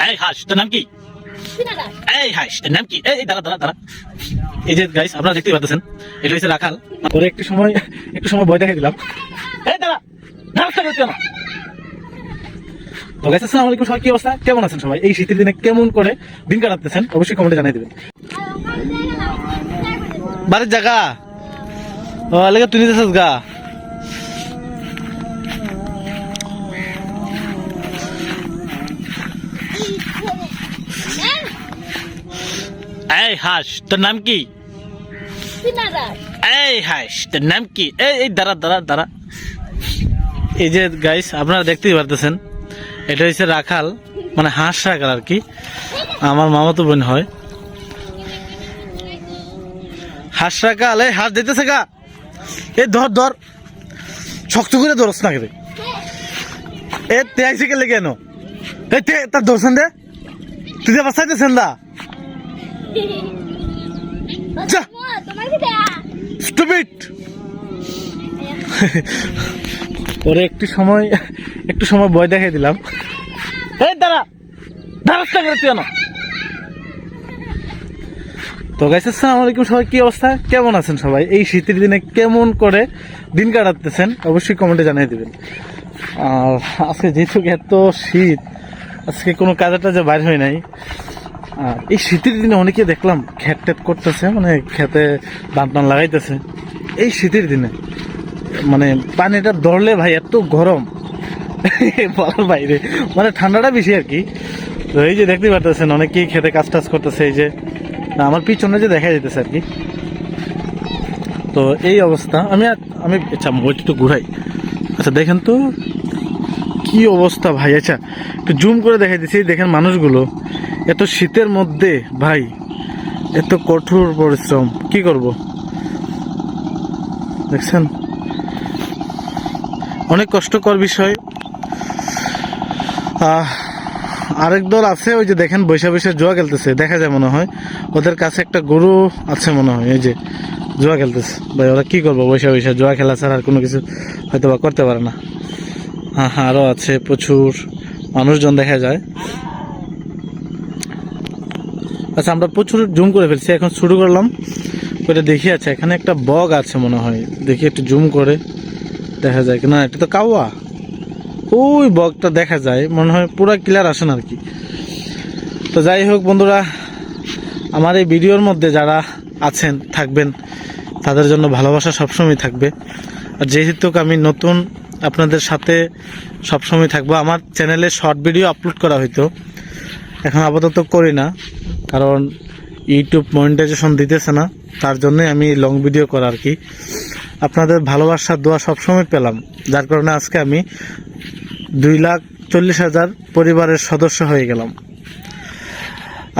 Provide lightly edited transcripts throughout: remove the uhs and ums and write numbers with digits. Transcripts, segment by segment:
এই হাস, তোর নাম কি? এই হাস, তোর নাম কি? এই দাঁড়া দাঁড়া দাঁড়া। এই যে গাইস আপনারা দেখতেই পাচ্ছেন, এটা হচ্ছে রাখাল। ওরে একটু সময় ভয় দেখাই দিলাম। এই দাঁড়া, নাচতে করতে না। তো গাইস আসসালামু আলাইকুম, সবাই কি অবস্থা, কেমন আছেন সবাই? এই শীতের দিনে কেমন করে দিন কাটাতেছেন অবশ্যই কমেন্টে জানিয়ে দিবেন। বাড়ির জায়গা ও লাগে তুই নিতেছিস গা। এই হাস, তোর নাম কি? এই হাস, তোর নাম কি? এই দাঁড়া দাঁড়া দাঁড়া। এই যে গাইস আপনারা দেখতেই পারতেছেন, এটা হচ্ছে রাখাল, মানে হাঁস রাখাল আর কি। আমার মামাতো বোন হয়। হাঁস রাখাল, এই হাঁস দিতেছে গা। এই ধর ধর, শক্ত করে ধরস না কে? এ তে আইসে কে লেগে এনো? এই তে তার ধরছেন দে, তুই যে বাঁচাইতেছেন দা। স্টুপিড। ওরে একটু সময় ভয় দেখাই দিলাম। এই দাঁড়া, ধারাস্তা করে তুই না। তো গাইস আসসালামু আলাইকুম, সবাই কি অবস্থা, কেমন আছেন সবাই? এই শীতের দিনে কেমন করে দিন কাটাতেছেন অবশ্যই কমেন্টে জানিয়ে দিবেন। আর আজকে যেহেতু এত শীত, আজকে কোনো কাজে টাজে বাইর হয় নাই। আর এই শীতের দিনে অনেকে দেখলাম খেত টেত করতেছে, মানে খেতে ধান টান লাগাইতেছে এই শীতের দিনে। মানে পানিটা ধরলে ভাই এত গরম বলার বাইরে, মানে ঠান্ডাটা বেশি আর কি। তো এই যে দেখতে পারতেছেন অনেকেই খেতে কাজ টাজ করতেছে, এই যে আমার পিছনে যে দেখা যেতেছে আর কি। তো এই অবস্থা। আমি আচ্ছা মোবাইলটা তো ঘুরাই। আচ্ছা দেখেন তো কি অবস্থা ভাই। আচ্ছা একটু জুম করে দেখাই দিচ্ছি, দেখেন মানুষগুলো এত শীতের মধ্যে ভাই এত কঠোর পরিশ্রম, কি করব দেখছেন, অনেক কষ্টকর বিষয়। আরেক দল আছে ওই যে দেখেন বৈশা বৈশা জুয়া খেলতেছে, দেখা যায় মনে হয় ওদের কাছে একটা গরু আছে মনে হয়, এই যে জুয়া খেলতেছে। ভাই ওরা কি করবো, বৈশা বৈশা জুয়া খেলা ছাড়া আর কোনো কিছু হয়তো বা করতে পারে না। হ্যাঁ আরো আছে প্রচুর মানুষজন দেখা যায়। আচ্ছা আমরা প্রচুর জুম করে ফেলছি, এখন শুরু করলাম। ওটা দেখি, আছে এখানে একটা বগ আছে মনে হয়, দেখি একটু জুম করে দেখা যায় কিনা। এটা তো কাওয়া, ওই বগটা দেখা যায় মনে হয়, পুরো ক্লিয়ার আসে না আর কি। তো যাই হোক বন্ধুরা, আমার এই ভিডিওর মধ্যে যারা আছেন থাকবেন তাদের জন্য ভালোবাসা সবসময় থাকবে। আর যেহেতু আমি নতুন, আপনাদের সাথে সবসময় থাকবো। আমার চ্যানেলে শর্ট ভিডিও আপলোড করা হইতো, এখন আপাতত করি না, কারণ ইউটিউব মনিটাইজেশন দিতেছে না, তার জন্যই আমি লং ভিডিও করা আর কি। আপনাদের ভালোবাসার দোয়া সবসময় পেলাম, যার কারণে আজকে আমি 2,40,000 পরিবারের সদস্য হয়ে গেলাম।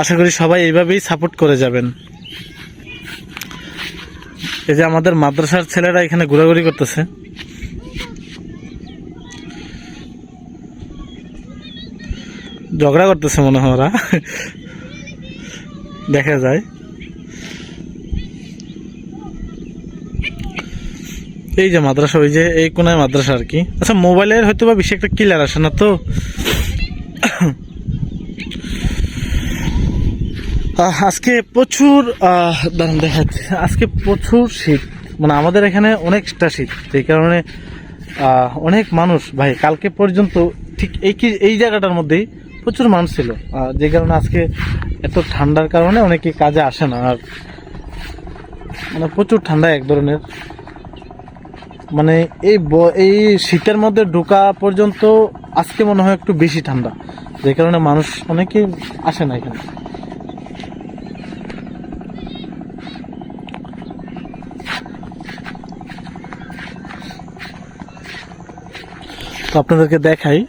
আশা করি সবাই এইভাবেই সাপোর্ট করে যাবেন। এই যে আমাদের মাদ্রাসার ছেলেরা এখানে ঘোরাঘুরি করতেছে, ঝগড়া করতেছে মনে হয় ওরা, দেখা যায়। এই যে মাদ্রাসা, ওই যে এই কোনায় মাদ্রাসা আর কি। আচ্ছা মোবাইলের হয়তো বা বেশি একটা ক্লিয়ার আসে না তো। আজকে প্রচুর দেখাচ্ছে, আজকে প্রচুর শীত, মানে আমাদের এখানে অনেকটা শীত, এই কারণে অনেক মানুষ ভাই কালকে পর্যন্ত ঠিক এই জায়গাটার মধ্যেই প্রচুর মানুষ ছিল, যে কারণে আজকে এত ঠান্ডার কারণে অনেকে কাজে আসে না। আর মানে প্রচুর ঠান্ডা এক ধরনের, মানে এই শীতের মধ্যে ঢোকা পর্যন্ত আজকে মনে হয় একটু বেশি ঠান্ডা, যে কারণে মানুষ অনেকেই আসে না এখানে। তো আপনাদেরকে দেখাই